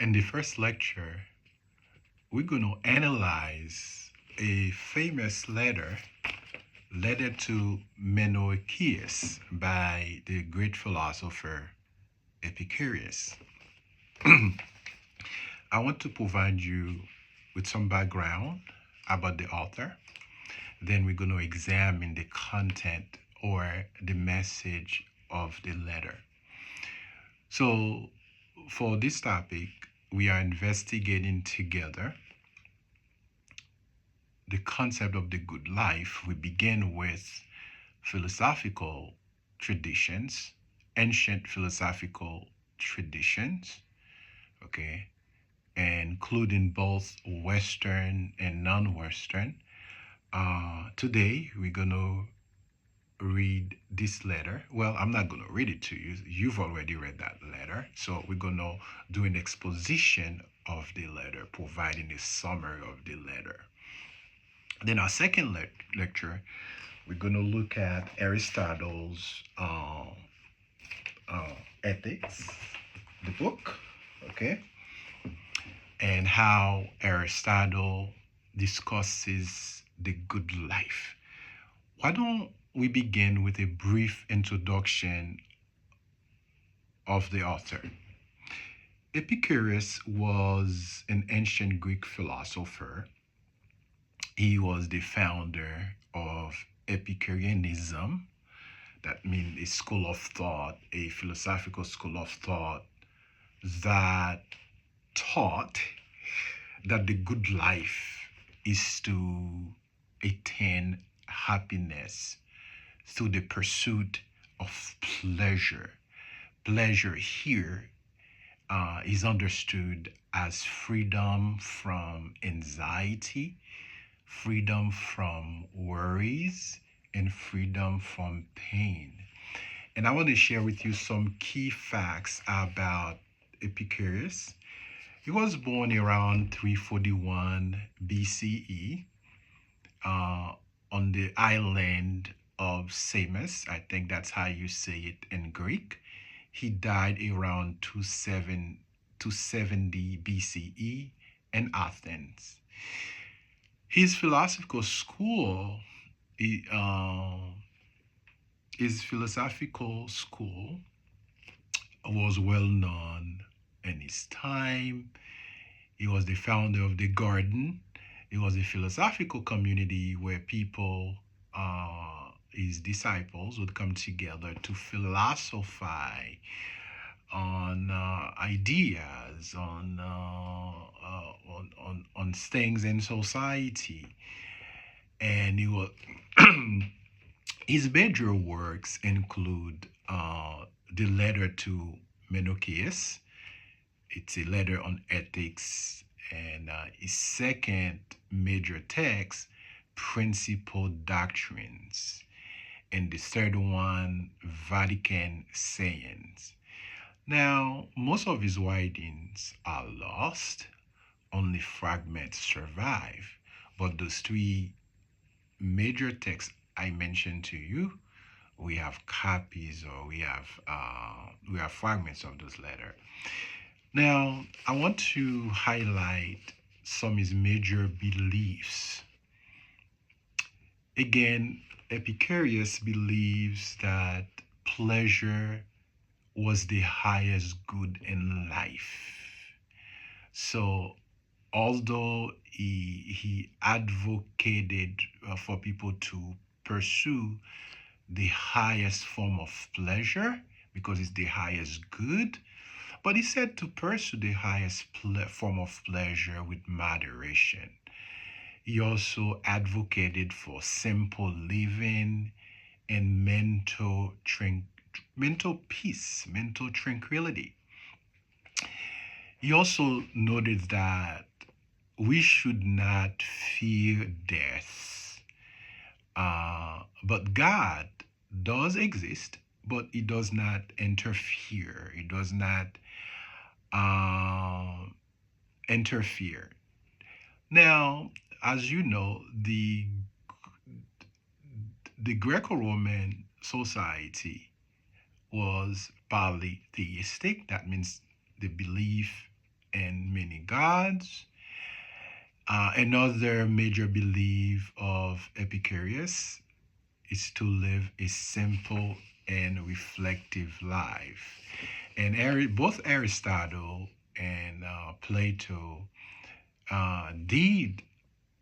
In the first lecture, we're going to analyze a famous letter to Menoeceus by the great philosopher Epicurus. I want to provide you with some background about the author. Then we're going to examine the content or the message of the letter. So, for this topic, we are investigating together the concept of the good life. We begin with philosophical traditions, ancient philosophical traditions, okay, including both Western and non-Western. Today, we're going to read this letter. Well, I'm not going to read it to you. You've already read that letter. So we're going to do an exposition of the letter, providing a summary of the letter. Then our second lecture, we're going to look at Aristotle's Ethics, the book, okay, and how Aristotle discusses the good life. Why don't we begin with a brief introduction of the author? Epicurus was an ancient Greek philosopher. He was the founder of Epicureanism. That means a school of thought, a philosophical school of thought that taught that the good life is to attain happiness through the pursuit of pleasure. Pleasure here is understood as freedom from anxiety, freedom from worries, and freedom from pain. And I want to share with you some key facts about Epicurus. He was born around 341 BCE on the island of Samos. I think that's how you say it in Greek. He died around 270 BCE in Athens. His philosophical school, his philosophical school was well known in his time. He was the founder of the Garden. It was a philosophical community where people, his disciples, would come together to philosophize on ideas, on things in society, and he was his major works include the letter to Menoeceus. It's a letter on ethics, and his second major text, Principal Doctrines, and the third one, Vatican Sayings. Now, most of his writings are lost, only fragments survive, but those three major texts I mentioned to you, we have copies, or we have fragments of those letters. Now, I want to highlight some of his major beliefs. Again, Epicurus believes that pleasure was the highest good in life. So, although he advocated for people to pursue the highest form of pleasure because it's the highest good, but he said to pursue the highest form of pleasure with moderation. He also advocated for simple living and mental peace, mental tranquility. He also noted that we should not fear death. But God does exist, but He does not interfere. He does not interfere. Now, as you know, the Greco-Roman society was polytheistic. That means they believe and many gods. Another major belief of Epicurus is to live a simple and reflective life. And both Aristotle and Plato did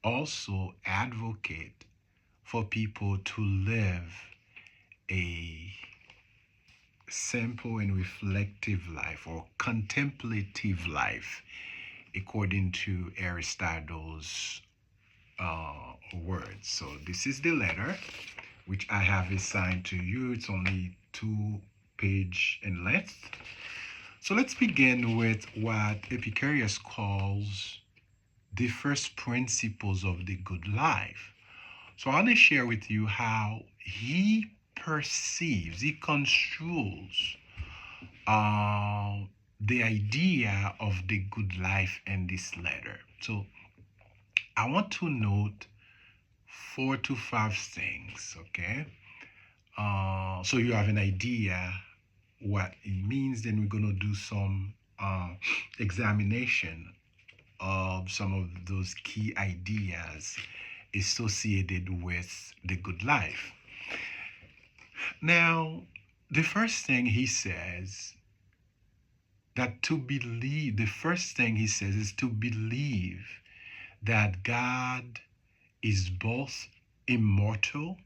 also advocate for people to live a simple and reflective life or contemplative life, according to Aristotle's words. So this is the letter which I have assigned to you. It's only 2 page in length. So let's begin with what Epicurus calls the first principles of the good life. So I want to share with you how he perceives, he construes the idea of the good life in this letter. So I want to note 4 to 5 things, okay? So you have an idea what it means. Then we're going to do some examination of some of those key ideas associated with the good life. Now, the first thing he says is to believe that God is both immortal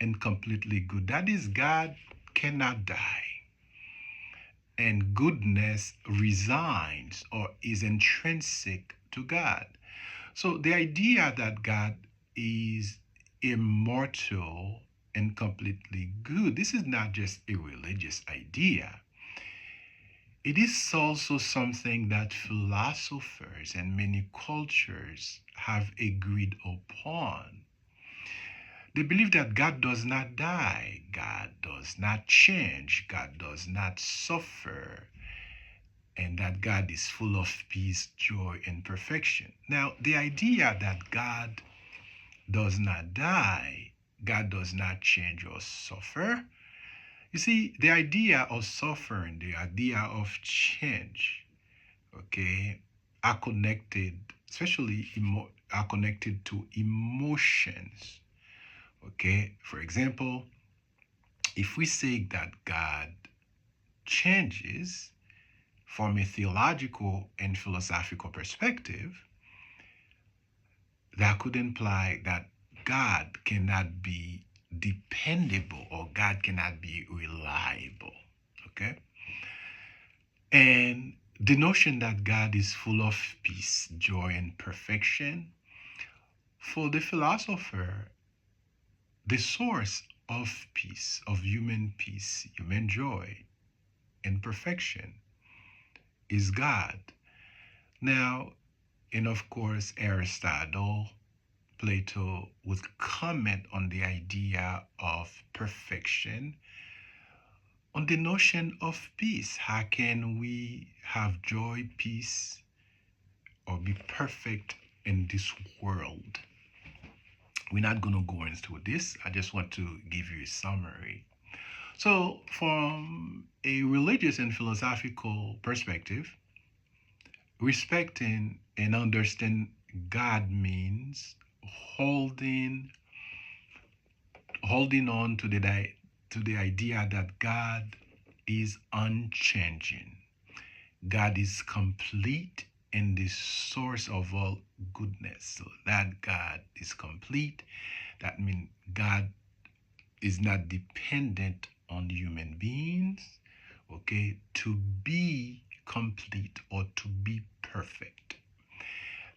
and completely good. That is, God cannot die, and goodness resides or is intrinsic to God. So the idea that God is immortal and completely good, this is not just a religious idea. It is also something that philosophers and many cultures have agreed upon. They believe that God does not die, God does not change, God does not suffer, and that God is full of peace, joy, and perfection. Now, the idea that God does not die, God does not change or suffer, you see, the idea of suffering, the idea of change, okay, are connected, especially are connected to emotions. Okay, for example, if we say that God changes from a theological and philosophical perspective, that could imply that God cannot be dependable or God cannot be reliable. Okay? And the notion that God is full of peace, joy, and perfection, for the philosopher, the source of peace, of human peace, human joy, and perfection is God. Now, and of course, Aristotle, Plato would comment on the idea of perfection, on the notion of peace. How can we have joy, peace, or be perfect in this world? We're not going to go into this. I just want to give you a summary. So, from a religious and philosophical perspective, respecting and understanding God means holding on to the idea that God is unchanging. God is complete and the source of all goodness. So that God is complete, that means God is not dependent on human beings, okay, to be complete or to be perfect.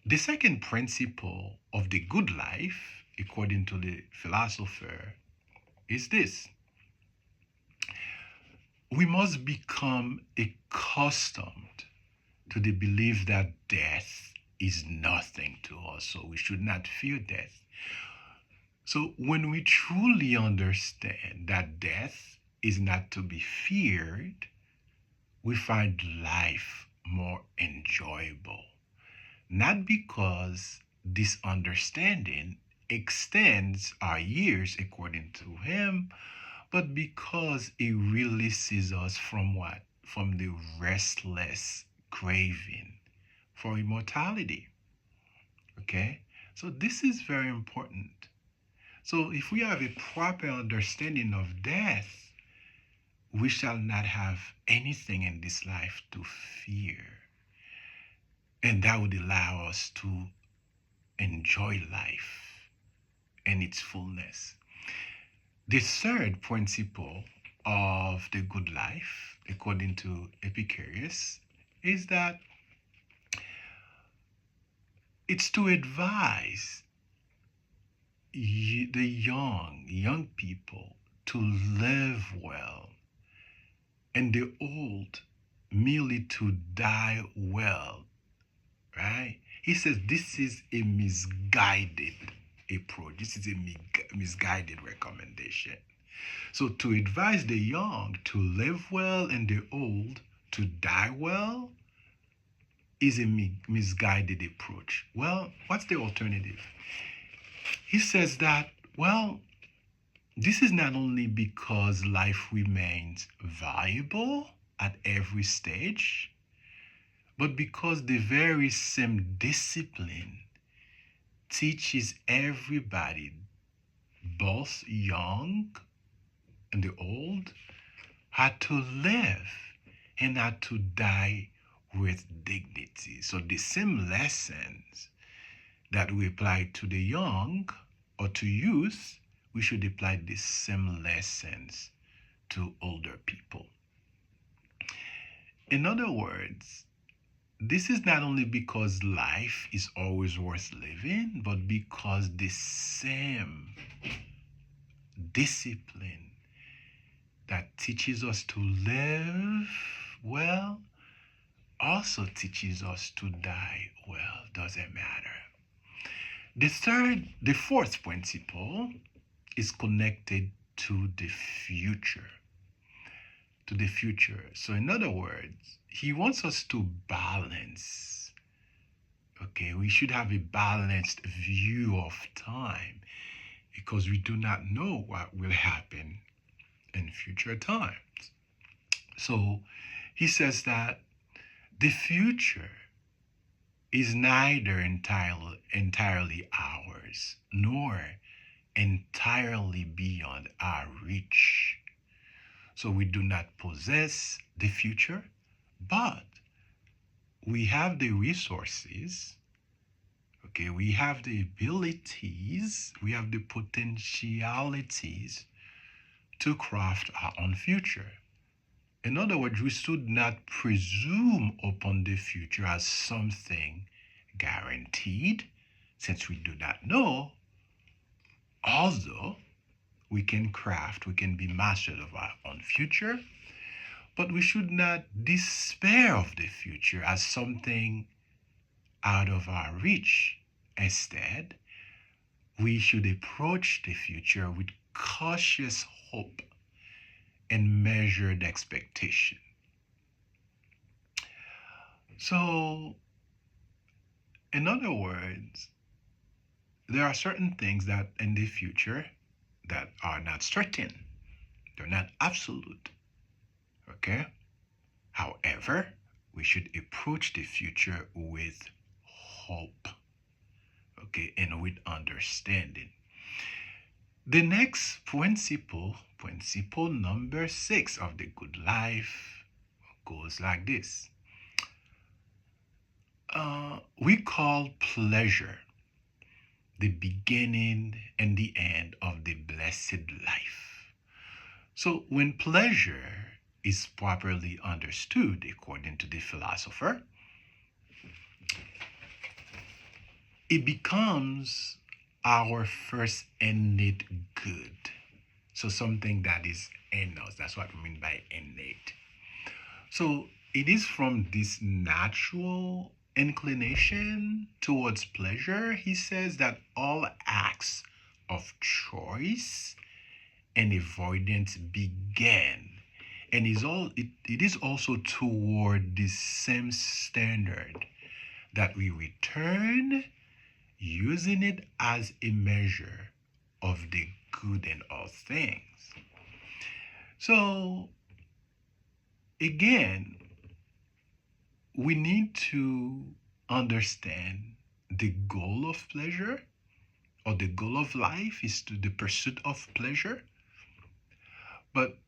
The second principle of the good life, according to the philosopher, is this: we must become accustomed to the belief that death is nothing to us, so we should not fear death. So when we truly understand that death is not to be feared, we find life more enjoyable. Not because this understanding extends our years according to him, but because it releases us from what? From the restless craving for immortality. Okay? So this is very important. So if we have a proper understanding of death, we shall not have anything in this life to fear. And that would allow us to enjoy life in its fullness. The third principle of the good life, according to Epicurus, is that it's to advise the young people to live well, and the old merely to die well, right? He says this is a misguided approach. This is a misguided recommendation. So to advise the young to live well and the old to die well is a misguided approach. Well, what's the alternative? He says that, well, this is not only because life remains valuable at every stage, but because the very same discipline teaches everybody, both young and the old, how to live and how to die with dignity. So the same lessons that we apply to the young or to youth, we should apply the same lessons to older people. In other words, this is not only because life is always worth living, but because the same discipline that teaches us to live well also teaches us to die well. Doesn't matter. The fourth principle is connected to the future. To the future. So in other words, he wants us to balance. Okay, we should have a balanced view of time because we do not know what will happen in future times. So he says that the future is neither entirely ours nor entirely beyond our reach. So we do not possess the future, but we have the resources, okay, we have the abilities, we have the potentialities to craft our own future. In other words, we should not presume upon the future as something guaranteed, since we do not know, although we can be masters of our own future, but we should not despair of the future as something out of our reach. Instead, we should approach the future with cautious hope and measured expectation. So, in other words, there are certain things that in the future that are not certain. They're not absolute. Okay? However, we should approach the future with hope. Okay, and with understanding. The next principle number 6 of the good life, goes like this. We call pleasure the beginning and the end of the blessed life. So when pleasure is properly understood, according to the philosopher, it becomes our first innate good. So something that is in us. That's what we mean by innate. So it is from this natural inclination towards pleasure, he says, that all acts of choice and avoidance begin. And it is also toward the same standard that we return, using it as a measure of the good in all things. So, again, we need to understand the goal of pleasure, or the goal of life is to the pursuit of pleasure. But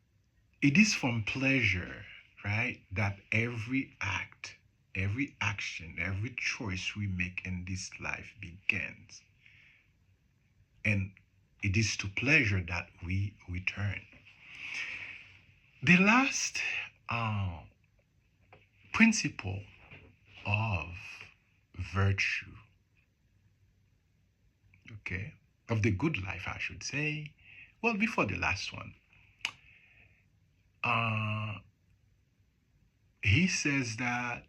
it is from pleasure, right, that every act, every action, every choice we make in this life begins. And it is to pleasure that we return. The last uh, principle of virtue, okay, of the good life, I should say. Well, before the last one, uh, he says that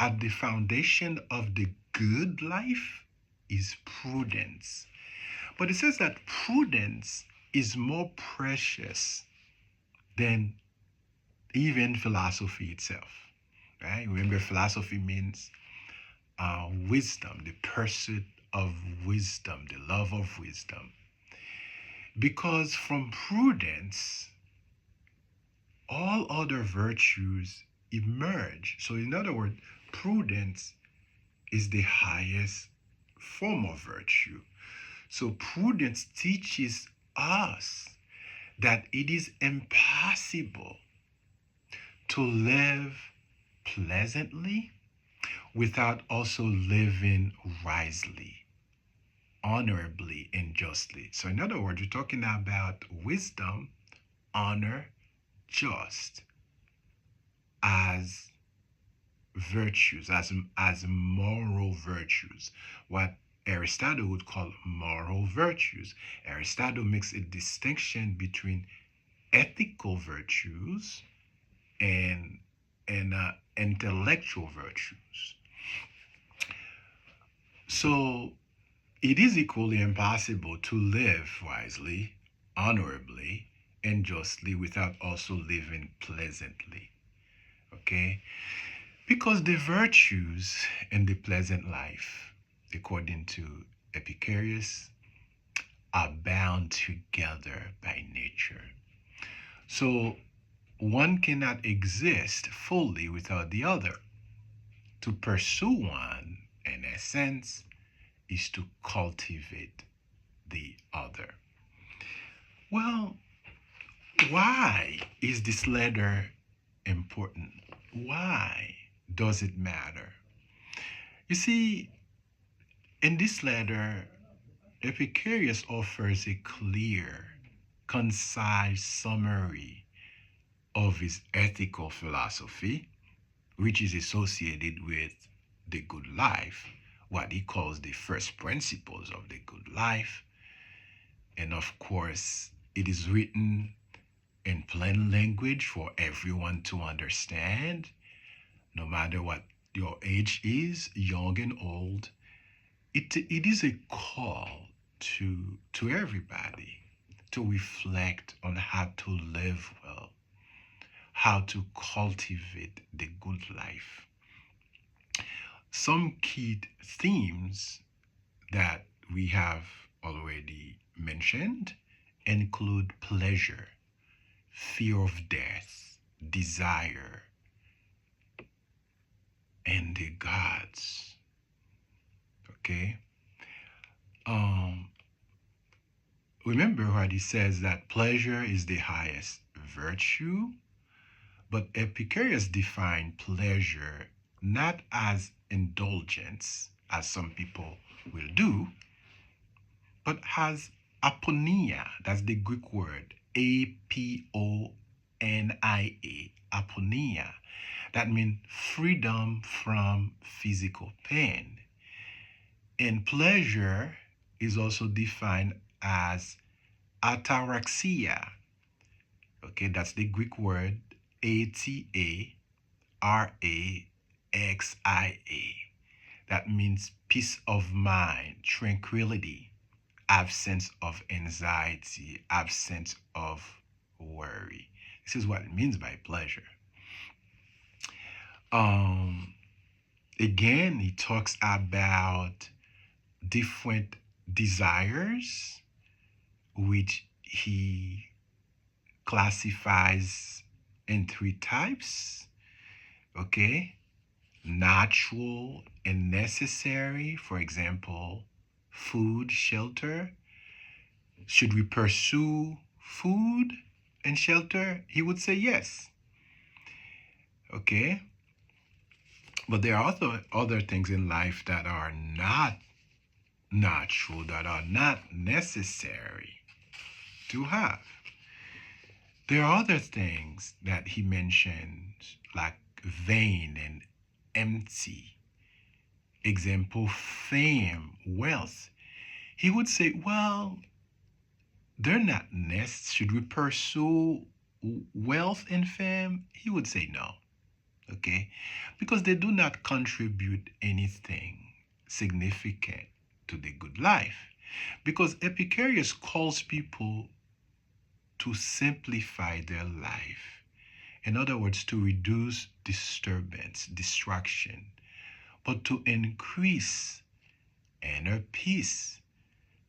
at the foundation of the good life is prudence. But it says that prudence is more precious than even philosophy itself. Right? Remember, philosophy means wisdom, the pursuit of wisdom, the love of wisdom. Because from prudence, all other virtues emerge. So, in other words, prudence is the highest form of virtue. So, prudence teaches us that it is impossible to live pleasantly without also living wisely, honorably, and justly. So, in other words, we're talking about wisdom, honor, just as virtues, as moral virtues, what Aristotle would call moral virtues. Aristotle makes a distinction between ethical virtues and intellectual virtues. So it is equally impossible to live wisely, honorably, and justly without also living pleasantly. Okay? Because the virtues in the pleasant life, according to Epicurus, are bound together by nature. So one cannot exist fully without the other. To pursue one, in essence, is to cultivate the other. Well, why is this letter important? Why does it matter? You see, in this letter, Epicurus offers a clear, concise summary of his ethical philosophy, which is associated with the good life, what he calls the first principles of the good life. And of course, it is written in plain language for everyone to understand, no matter what your age is, young and old. It is a call to everybody to reflect on how to live well, how to cultivate the good life. Some key themes that we have already mentioned include pleasure, fear of death, desire, and the gods. Okay? Um, Remember what he says that pleasure is the highest virtue, but Epicurus defined pleasure not as indulgence, as some people will do, but as aponia. That's the Greek word, Aponia, aponia. That means freedom from physical pain. And pleasure is also defined as ataraxia. Okay, that's the Greek word Ataraxia. That means peace of mind, tranquility, absence of anxiety, absence of worry. This is what it means by pleasure. Um, Again, he talks about different desires, which he classifies in three types. Okay, natural and necessary, for example, food, shelter? Should we pursue food and shelter? He would say yes. Okay? But there are other things in life that are not natural, that are not necessary to have. There are other things that he mentions, like vain and empty. Example, fame, wealth. He would say, well, they're not nests. Should we pursue wealth and fame? He would say no. Okay? Because they do not contribute anything significant to the good life. Because Epicurus calls people to simplify their life. In other words, to reduce disturbance, distraction, but to increase inner peace.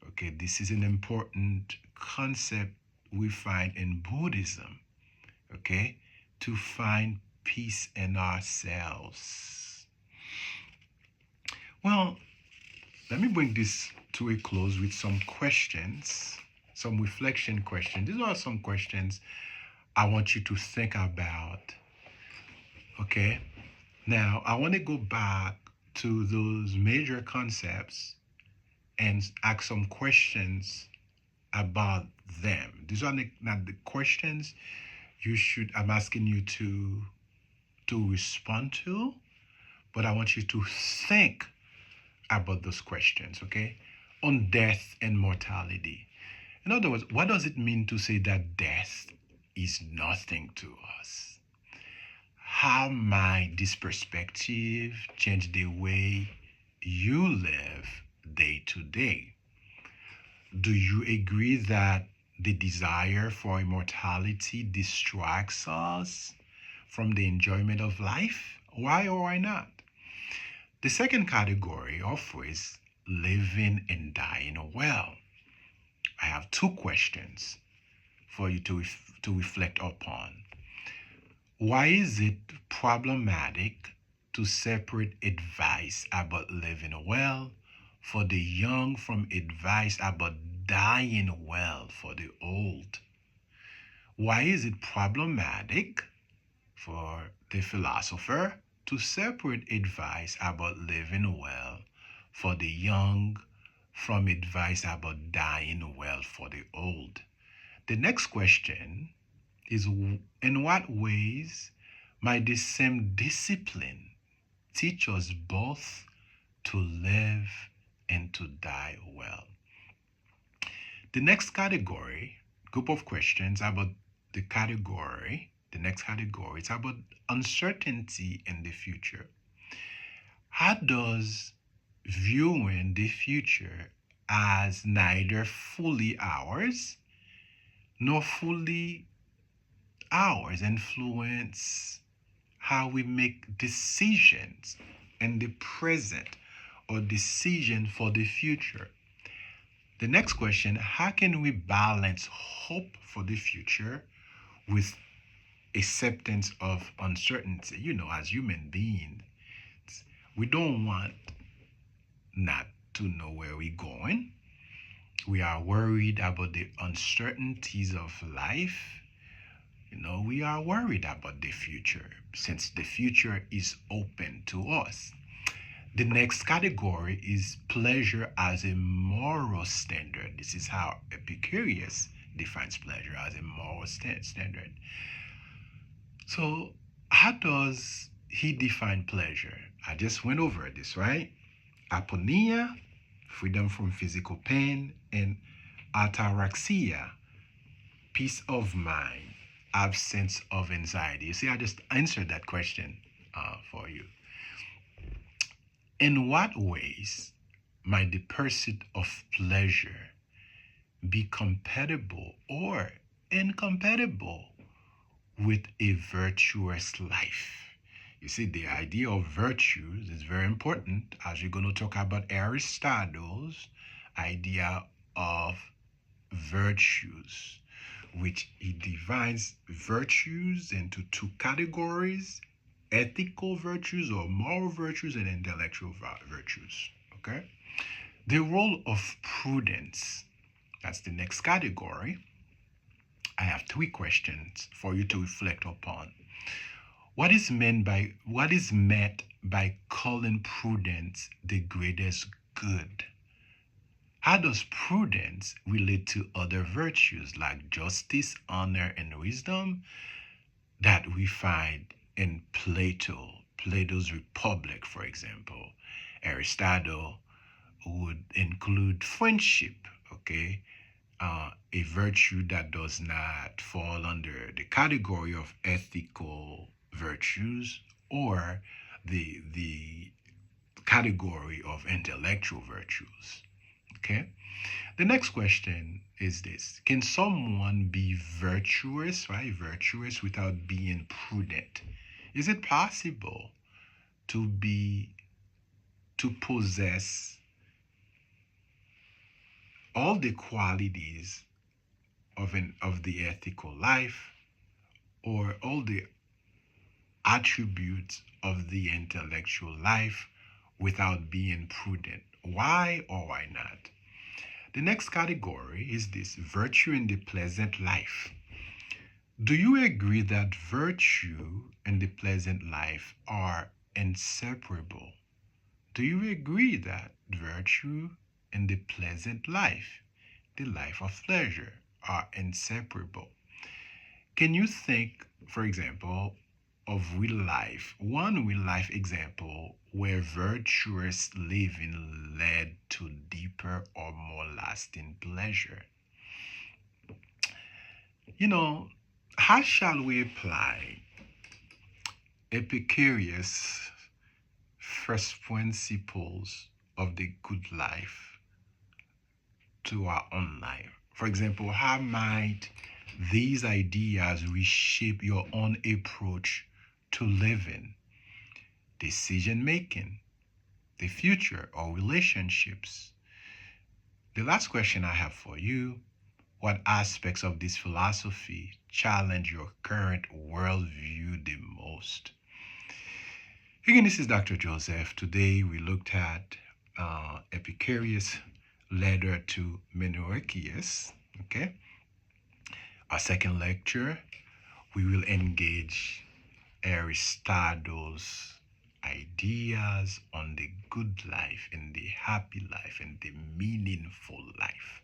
Okay, this is an important concept we find in Buddhism. Okay, to find peace in ourselves. Well, let me bring this to a close with some questions, some reflection questions. These are some questions I want you to think about. Okay, now I want to go back to those major concepts and ask some questions about them. These are not the questions I'm asking you to respond to, but I want you to think about those questions, okay? On death and mortality. In other words, what does it mean to say that death is nothing to us? How might this perspective change the way you live day to day? Do you agree that the desire for immortality distracts us from the enjoyment of life? Why or why not? The second category offers living and dying well. I have two questions for you to reflect upon. Why is it problematic to separate advice about living well for the young from advice about dying well for the old? Why is it problematic for the philosopher to separate advice about living well for the young from advice about dying well for the old? The next question is, in what ways might the same discipline teach us both to live and to die well? The next group of questions about the next category is about uncertainty in the future. How does viewing the future as neither fully ours nor fully ours influence how we make decisions in the present or decision for the future? The next question, how can we balance hope for the future with acceptance of uncertainty? You know, as human beings, we don't want not to know where we're going. We are worried about the uncertainties of life. You know, we are worried about the future since the future is open to us. The next category is pleasure as a moral standard. This is how Epicurus defines pleasure, as a moral standard. So, how does he define pleasure? I just went over this, right? Aponia, freedom from physical pain, and ataraxia, peace of mind, absence of anxiety. You see, I just answered that question for you. In what ways might the pursuit of pleasure be compatible or incompatible with a virtuous life? You see, the idea of virtues is very important as we're going to talk about Aristotle's idea of virtues, which he divides virtues into two categories: ethical virtues or moral virtues and intellectual virtues. Okay? The role of prudence, that's the next category. I have three questions for you to reflect upon. What is meant by calling prudence the greatest good? How does prudence relate to other virtues like justice, honor, and wisdom that we find in Plato's Republic, for example? Aristotle would include friendship, okay? A virtue that does not fall under the category of ethical virtues or the category of intellectual virtues. Okay. The next question is this: can someone be virtuous, right? Virtuous without being prudent? Is it possible to possess all the qualities of the ethical life or all the attributes of the intellectual life without being prudent? Why or why not? The next category is this: virtue in the pleasant life. Do you agree that virtue and the pleasant life are inseparable? Do you agree that virtue and the pleasant life, the life of pleasure, are inseparable? Can you think, for example, of one real life example where virtuous living led to deeper or more lasting pleasure? You know, how shall we apply Epicurus' first principles of the good life to our own life? For example, how might these ideas reshape your own approach to living, decision making, the future, or relationships? The last question I have for you: what aspects of this philosophy challenge your current worldview the most? Again, this is Dr. Joseph. Today we looked at Epicurus' letter to Menoeceus. Okay. Our second lecture, we will engage Aristotle's ideas on the good life and the happy life and the meaningful life.